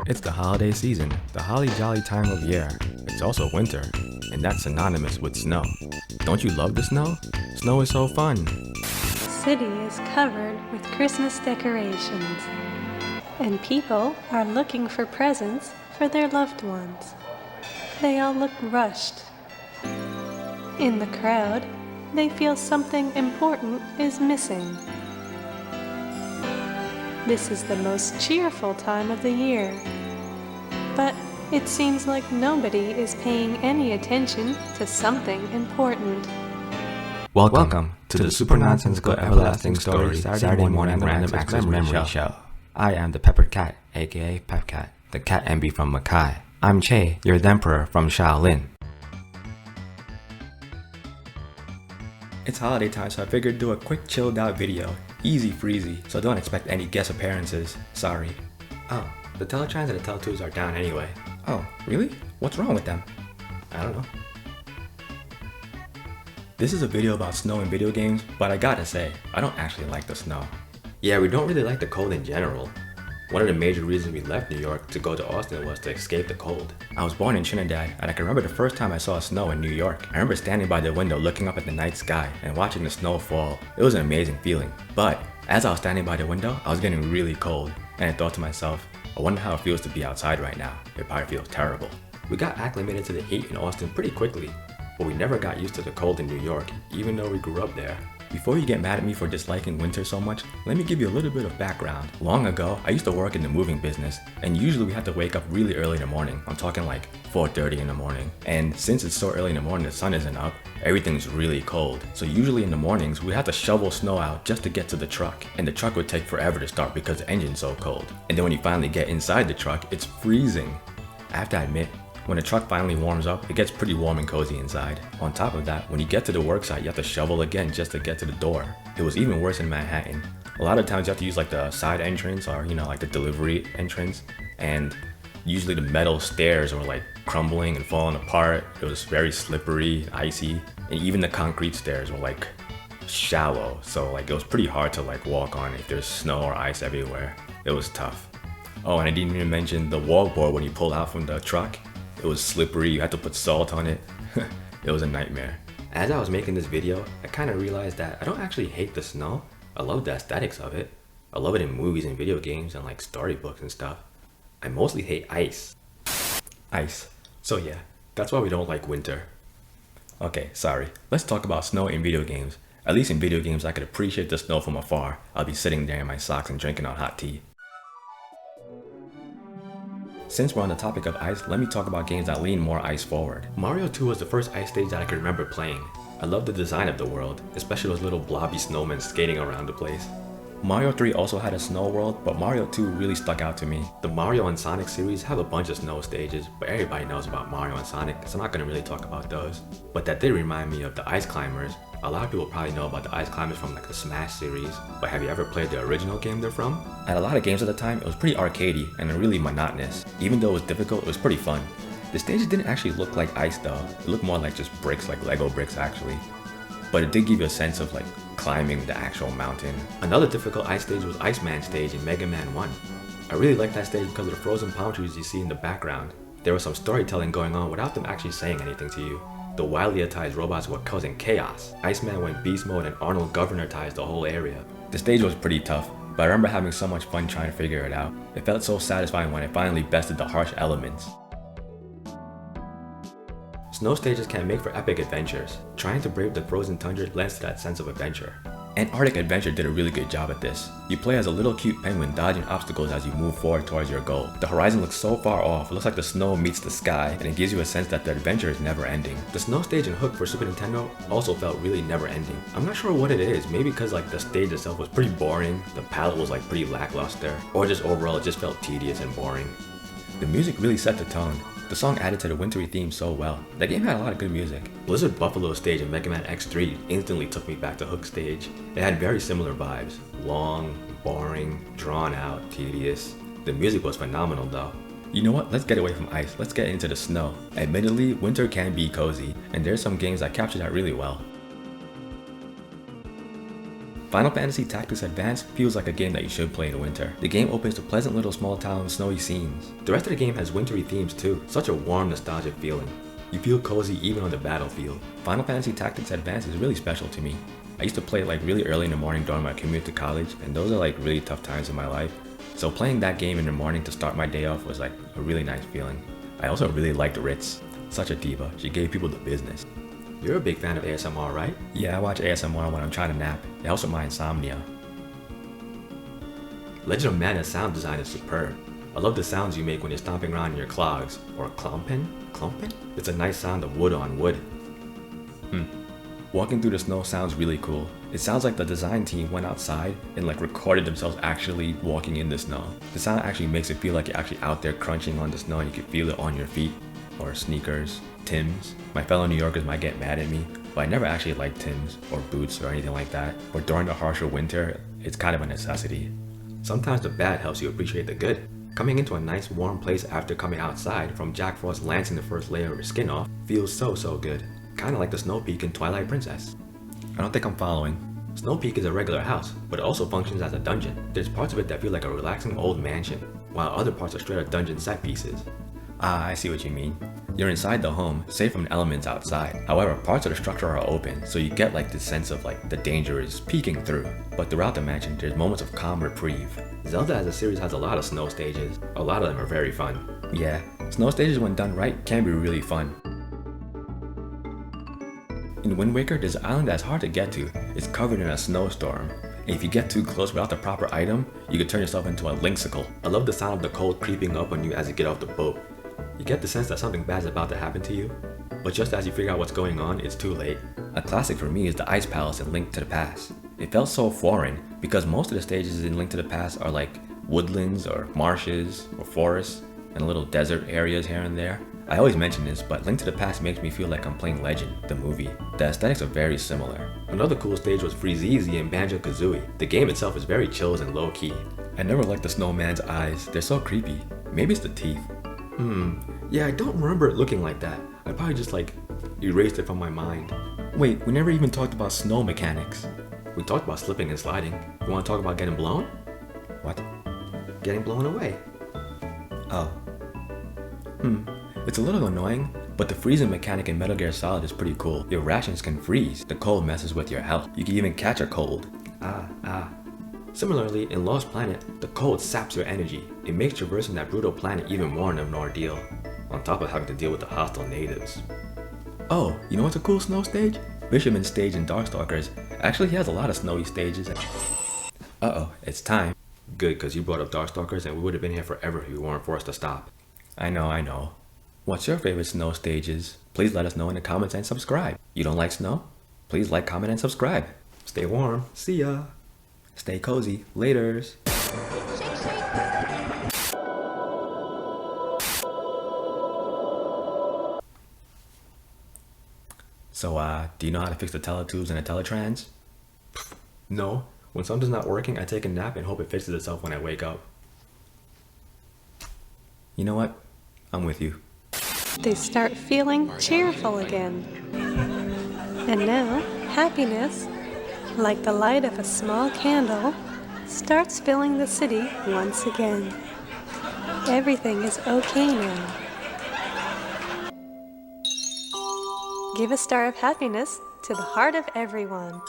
It's the holiday season, the holly jolly time of year. It's also winter, and that's synonymous with snow. Don't you love the snow? Snow is so fun. The city is covered with Christmas decorations, and people are looking for presents for their loved ones. They all look rushed. In the crowd, they feel something important is missing. This is the most cheerful time of the year, but it seems like nobody is paying any attention to something important. Welcome to the Super Nonsensical Everlasting Story Saturday morning Random Access Memory Show. I am the PEPCAT, aka PEPCAT, the cat envy from Mackay. I'm Ché, your emperor from Shaolin. It's holiday time, so I figured do a quick chilled out video. Easy freezy, so don't expect any guest appearances. Sorry. Oh, the Teletrans and the Tele2s are down anyway. Oh, really? What's wrong with them? I don't know. This is a video about snow in video games, but I gotta say, I don't actually like the snow. Yeah, we don't really like the cold in general. One of the major reasons we left New York to go to Austin was to escape the cold. I was born in Trinidad, and I can remember the first time I saw snow in New York. I remember standing by the window looking up at the night sky and watching the snow fall. It was an amazing feeling. But as I was standing by the window, I was getting really cold, and I thought to myself, I wonder how it feels to be outside right now. It probably feels terrible. We got acclimated to the heat in Austin pretty quickly, but we never got used to the cold in New York, even though we grew up there. Before you get mad at me for disliking winter so much, let me give you a little bit of background. Long ago, I used to work in the moving business, and usually we had to wake up really early in the morning. I'm talking like 4:30 in the morning. And since it's so early in the morning, the sun isn't up, everything's really cold. So usually in the mornings, we had to shovel snow out just to get to the truck. And the truck would take forever to start because the engine's so cold. And then when you finally get inside the truck, it's freezing. I have to admit, when the truck finally warms up, it gets pretty warm and cozy inside. On top of that, when you get to the worksite, you have to shovel again just to get to the door. It was even worse in Manhattan. A lot of times you have to use like the side entrance or, like the delivery entrance. And usually the metal stairs were like crumbling and falling apart. It was very slippery, icy. And even the concrete stairs were like shallow. So like it was pretty hard to like walk on if there's snow or ice everywhere. It was tough. Oh, and I didn't even mention the wallboard when you pull out from the truck. It was slippery, you had to put salt on it. It was a nightmare. As I was making this video, I kind of realized that I don't actually hate the snow. I love the aesthetics of it. I love it in movies and video games and like storybooks and stuff. I mostly hate ice. Ice. So yeah, that's why we don't like winter. Okay, sorry. Let's talk about snow in video games. At least in video games I could appreciate the snow from afar. I'll be sitting there in my socks and drinking on hot tea. Since we're on the topic of ice, let me talk about games that lean more ice forward. Mario 2 was the first ice stage that I can remember playing. I love the design of the world, especially those little blobby snowmen skating around the place. Mario 3 also had a snow world, but Mario 2 really stuck out to me. The Mario and Sonic series have a bunch of snow stages, but everybody knows about Mario and Sonic, so I'm not going to really talk about those. But that did remind me of the Ice Climbers. A lot of people probably know about the Ice Climbers from like the Smash series, but have you ever played the original game they're from? At a lot of games at the time, it was pretty arcadey and really monotonous. Even though it was difficult, it was pretty fun. The stages didn't actually look like ice though. It looked more like just bricks, like Lego bricks actually. But it did give you a sense of like climbing the actual mountain. Another difficult ice stage was Iceman stage in Mega Man 1. I really liked that stage because of the frozen palm trees you see in the background. There was some storytelling going on without them actually saying anything to you. The wildly attized robots were causing chaos. Iceman went beast mode and Arnold governor-tized the whole area. The stage was pretty tough, but I remember having so much fun trying to figure it out. It felt so satisfying when I finally bested the harsh elements. Snow stages can make for epic adventures. Trying to brave the frozen tundra lends to that sense of adventure. Antarctic Adventure did a really good job at this. You play as a little cute penguin dodging obstacles as you move forward towards your goal. The horizon looks so far off, it looks like the snow meets the sky, and it gives you a sense that the adventure is never ending. The snow stage in Hook for Super Nintendo also felt really never ending. I'm not sure what it is, maybe because like the stage itself was pretty boring, the palette was like pretty lackluster, or just overall it just felt tedious and boring. The music really set the tone. The song added to the wintry theme so well. The game had a lot of good music. Blizzard Buffalo stage in Mega Man X3 instantly took me back to Hook stage. It had very similar vibes. Long, boring, drawn out, tedious. The music was phenomenal though. You know what? Let's get away from ice. Let's get into the snow. Admittedly, winter can be cozy, and there's some games that capture that really well. Final Fantasy Tactics Advance feels like a game that you should play in winter. The game opens to pleasant little small town snowy scenes. The rest of the game has wintry themes too, such a warm nostalgic feeling. You feel cozy even on the battlefield. Final Fantasy Tactics Advance is really special to me. I used to play it like really early in the morning during my commute to college, and those are like really tough times in my life. So playing that game in the morning to start my day off was like a really nice feeling. I also really liked Ritz. Such a diva, she gave people the business. You're a big fan of ASMR, right? Yeah, I watch ASMR when I'm trying to nap. It helps with my insomnia. Legend of Mana's sound design is superb. I love the sounds you make when you're stomping around in your clogs. Or clumping? Clumping? It's a nice sound of wood on wood. Walking through the snow sounds really cool. It sounds like the design team went outside and like recorded themselves actually walking in the snow. The sound actually makes it feel like you're actually out there crunching on the snow and you can feel it on your feet. Or sneakers, Timbs. My fellow New Yorkers might get mad at me, but I never actually liked Timbs or boots or anything like that. But during the harsher winter, it's kind of a necessity. Sometimes the bad helps you appreciate the good. Coming into a nice warm place after coming outside from Jack Frost lancing the first layer of your skin off feels so good. Kinda like the Snow Peak in Twilight Princess. I don't think I'm following. Snow Peak is a regular house, but it also functions as a dungeon. There's parts of it that feel like a relaxing old mansion, while other parts are straight up dungeon set pieces. Ah, I see what you mean. You're inside the home, safe from the elements outside. However, parts of the structure are open, so you get like this sense of like the danger is peeking through. But throughout the mansion, there's moments of calm reprieve. Zelda as a series has a lot of snow stages. A lot of them are very fun. Yeah, snow stages when done right can be really fun. In Wind Waker, there's an island that's hard to get to. It's covered in a snowstorm. And if you get too close without the proper item, you can turn yourself into a lynxicle. I love the sound of the cold creeping up on you as you get off the boat. You get the sense that something bad is about to happen to you, but just as you figure out what's going on, it's too late. A classic for me is the Ice Palace in Link to the Past. It felt so foreign because most of the stages in Link to the Past are like woodlands or marshes or forests and little desert areas here and there. I always mention this, but Link to the Past makes me feel like I'm playing Legend, the movie. The aesthetics are very similar. Another cool stage was Freezeezy and Banjo-Kazooie. The game itself is very chilled and low-key. I never liked the snowman's eyes, they're so creepy. Maybe it's the teeth. Yeah, I don't remember it looking like that. I probably just like erased it from my mind. Wait, we never even talked about snow mechanics. We talked about slipping and sliding. You want to talk about getting blown? What? Getting blown away. Oh. It's a little annoying, but the freezing mechanic in Metal Gear Solid is pretty cool. Your rations can freeze. The cold messes with your health. You can even catch a cold. Similarly, in Lost Planet, the cold saps your energy. It makes traversing that brutal planet even more of an ordeal, on top of having to deal with the hostile natives. Oh, you know what's a cool snow stage? Fisherman's stage in Darkstalkers actually has a lot of snowy stages. Uh-oh, it's time. Good, because you brought up Darkstalkers and we would have been here forever if you weren't forced to stop. I know. What's your favorite snow stages? Please let us know in the comments and subscribe. You don't like snow? Please like, comment, and subscribe. Stay warm. See ya. Stay cozy. Laters. So, do you know how to fix the teletubes and the teletrans? No. When something's not working, I take a nap and hope it fixes itself when I wake up. You know what? I'm with you. They start feeling cheerful again. And now, happiness, like the light of a small candle, starts filling the city once again. Everything is okay now. Give a star of happiness to the heart of everyone.